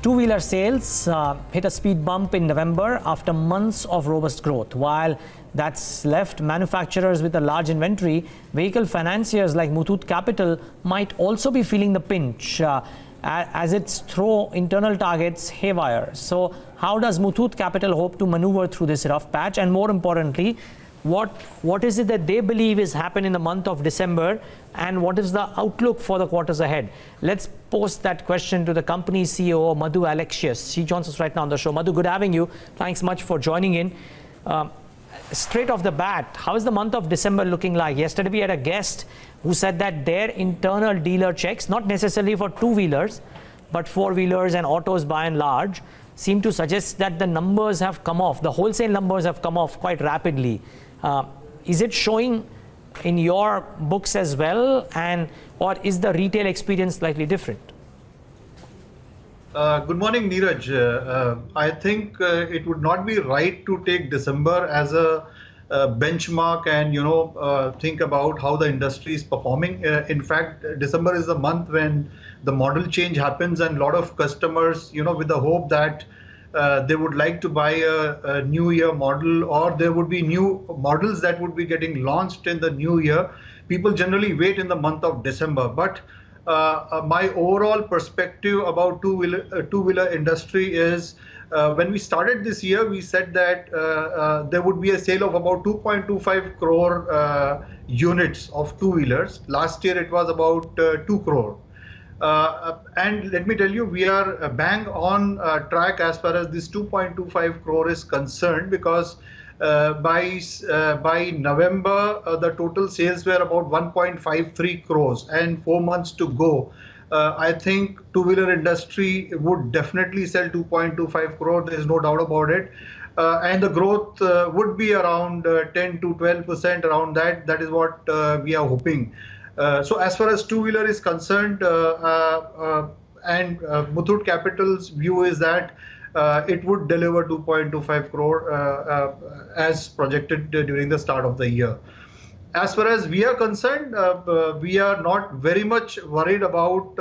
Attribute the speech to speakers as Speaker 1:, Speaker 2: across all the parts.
Speaker 1: Two-wheeler sales hit a speed bump in November after months of robust growth. While that's left manufacturers with a large inventory, vehicle financiers like Muthoot Capital might also be feeling the pinch as its throw internal targets haywire. So how does Muthoot Capital hope to maneuver through this rough patch? And more importantly, what is it that they believe is happening in the month of December, and what is the outlook for the quarters ahead? Let's post that question to the company's CEO, Madhu Alexiouse. She joins us right now on the show. Madhu, good having you. Thanks much for joining in. Straight off the bat, how is the month of December looking like? Yesterday we had a guest who said that their internal dealer checks, not necessarily for two-wheelers, but four-wheelers and autos by and large, seem to suggest that the numbers have come off. The wholesale numbers have come off quite rapidly. Is it showing in your books as well, or is the retail experience slightly different?
Speaker 2: Good morning, Neeraj. I think it would not be right to take December as a benchmark and think about how the industry is performing. In fact, December is the month when the model change happens, and a lot of customers, with the hope that they would like to buy a new year model, or there would be new models that would be getting launched in the new year. People generally wait in the month of December. But my overall perspective about two-wheeler industry is, when we started this year, we said that there would be a sale of about 2.25 crore units of two-wheelers. Last year it was about 2 crore. And let me tell you, we are bang on track as far as this 2.25 crore is concerned, because by November, the total sales were about 1.53 crores, and 4 months to go. I think two-wheeler industry would definitely sell 2.25 crore. There is no doubt about it. And the growth would be around 10 to 12% around that. That is what we are hoping. So as far as two-wheeler is concerned, and Muthoot Capital's view is that it would deliver 2.25 crore as projected during the start of the year. As far as we are concerned, we are not very much worried about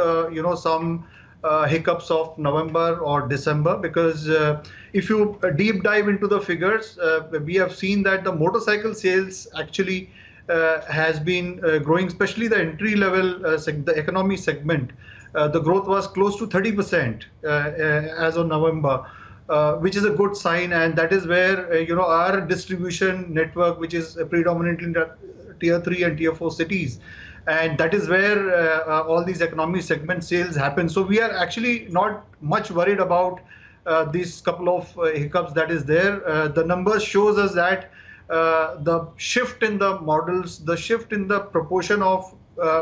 Speaker 2: some hiccups of November or December, because if you deep dive into the figures, we have seen that the motorcycle sales actually has been growing, especially the entry level, the economy segment. The growth was close to 30% as of November, which is a good sign, and that is where our distribution network, which is predominantly in tier 3 and tier 4 cities, and that is where all these economy segment sales happen. So we are actually not much worried about these couple of hiccups that is there. The numbers shows us that the shift in the models, the shift in the proportion of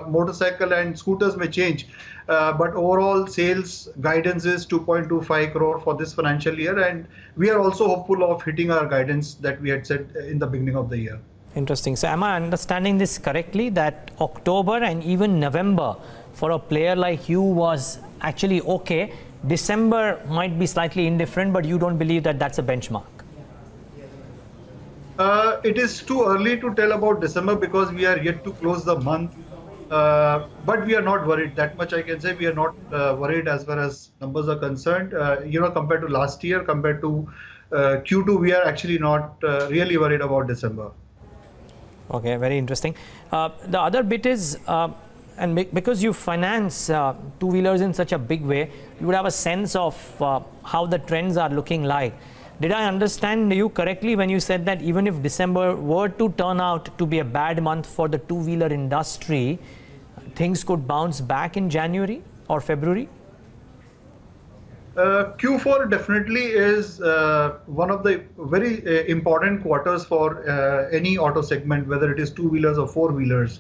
Speaker 2: motorcycle and scooters may change, but overall sales guidance is 2.25 crore for this financial year, and we are also hopeful of hitting our guidance that we had set in the beginning of the year.
Speaker 1: Interesting. So am I understanding this correctly, that October and even November for a player like you was actually okay? December might be slightly indifferent, but you don't believe that that's a benchmark?
Speaker 2: It is too early to tell about December because we are yet to close the month. But we are not worried. That much I can say. We are not worried as far as numbers are concerned. Compared to last year, compared to Q2, we are actually not really worried about December.
Speaker 1: Okay, very interesting. The other bit is, because you finance two-wheelers in such a big way, you would have a sense of how the trends are looking like. Did I understand you correctly when you said that even if December were to turn out to be a bad month for the two-wheeler industry, things could bounce back in January or February?
Speaker 2: Q4 definitely is one of the very important quarters for any auto segment, whether it is two-wheelers or four-wheelers.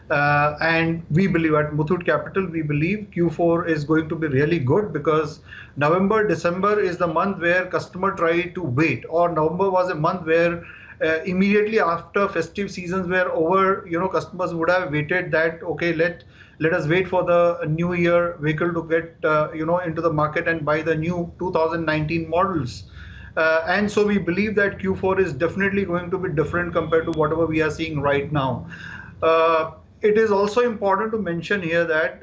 Speaker 2: And we believe at Muthoot Capital, we believe Q4 is going to be really good, because November, December is the month where customer try to wait, or November was a month where immediately after festive seasons were over, customers would have waited that, okay, let us wait for the new year vehicle to get into the market and buy the new 2019 models. And so we believe that Q4 is definitely going to be different compared to whatever we are seeing right now. It is also important to mention here that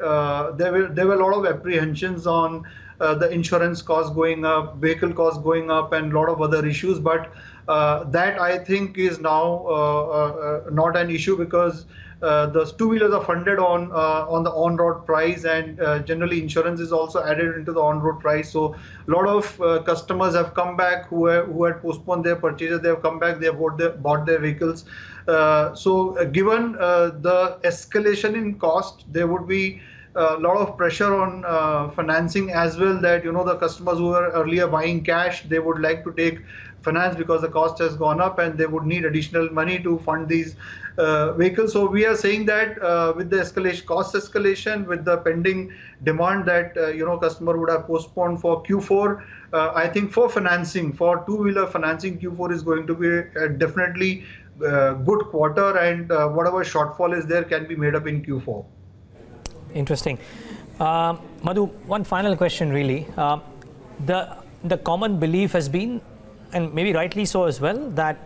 Speaker 2: there were a lot of apprehensions on the insurance costs going up, vehicle costs going up, and a lot of other issues. But that I think is now not an issue, because the two-wheelers are funded on the on-road price, and generally insurance is also added into the on-road price. So a lot of customers have come back who had postponed their purchases. They have come back. They have bought their vehicles. So given the escalation in cost, there would be a lot of pressure on financing as well, that the customers who were earlier buying cash, they would like to take finance because the cost has gone up and they would need additional money to fund these vehicles. So we are saying that with the cost escalation, with the pending demand that customer would have postponed for Q4, I think for financing, for two-wheeler financing, Q4 is going to be definitely good quarter, and whatever shortfall is there can be made up in Q4.
Speaker 1: Interesting. Madhu, one final question really. The common belief has been, and maybe rightly so as well, that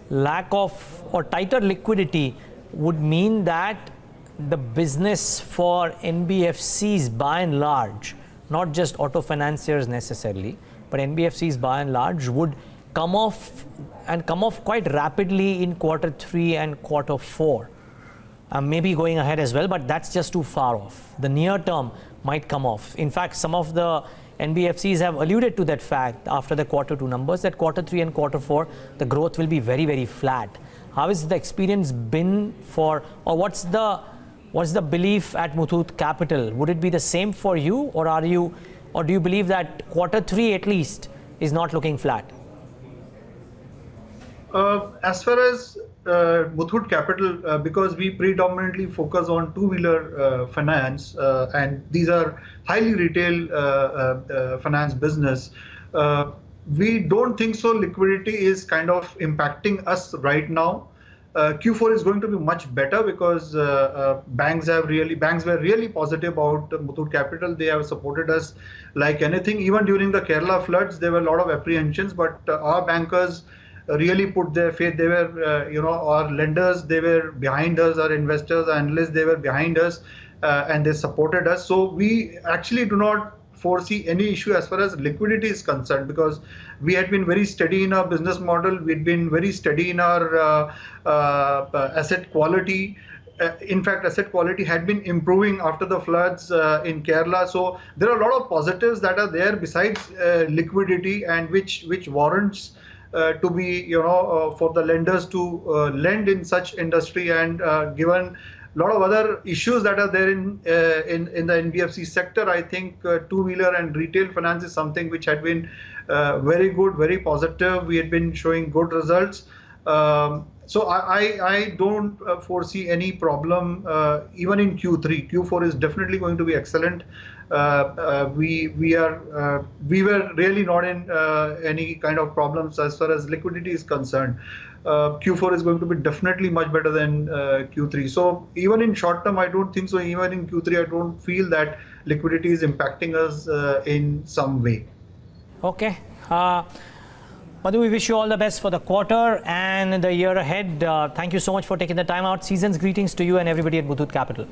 Speaker 1: lack of or tighter liquidity would mean that the business for NBFCs by and large, not just auto financiers necessarily, but NBFCs by and large would come off quite rapidly in Q3 and Q4. Maybe going ahead as well, but that's just too far off. The near term might come off. In fact, some of the NBFCs have alluded to that fact after the Q2 numbers, that Q3 and Q4, the growth will be very, very flat. How has the experience been or what's the belief at Muthoot Capital? Would it be the same for you, or do you believe that Q3 at least is not looking flat?
Speaker 2: As far as Muthoot Capital, because we predominantly focus on two-wheeler finance, and these are highly retail finance business, we don't think so liquidity is kind of impacting us right now. Q4 is going to be much better, because banks were really positive about Muthoot Capital. They have supported us like anything. Even during the Kerala floods, there were a lot of apprehensions, but our bankers really put their faith. They were, our lenders, they were behind us, our investors, analysts, they were behind us, and they supported us. So we actually do not foresee any issue as far as liquidity is concerned, because we had been very steady in our business model. We'd been very steady in our asset quality. In fact, asset quality had been improving after the floods in Kerala. So there are a lot of positives that are there besides liquidity, and which warrants to be, for the lenders to lend in such industry. And given a lot of other issues that are there in the NBFC sector, I think two-wheeler and retail finance is something which had been very good, very positive. We had been showing good results. So I don't foresee any problem even in Q3. Q4 is definitely going to be excellent. We were really not in any kind of problems as far as liquidity is concerned. Q4 is going to be definitely much better than Q3. So even in short term, I don't think so. Even in Q3, I don't feel that liquidity is impacting us in some way.
Speaker 1: Okay. Madhu, we wish you all the best for the quarter and the year ahead. Thank you so much for taking the time out. Season's greetings to you and everybody at Muthoot Capital.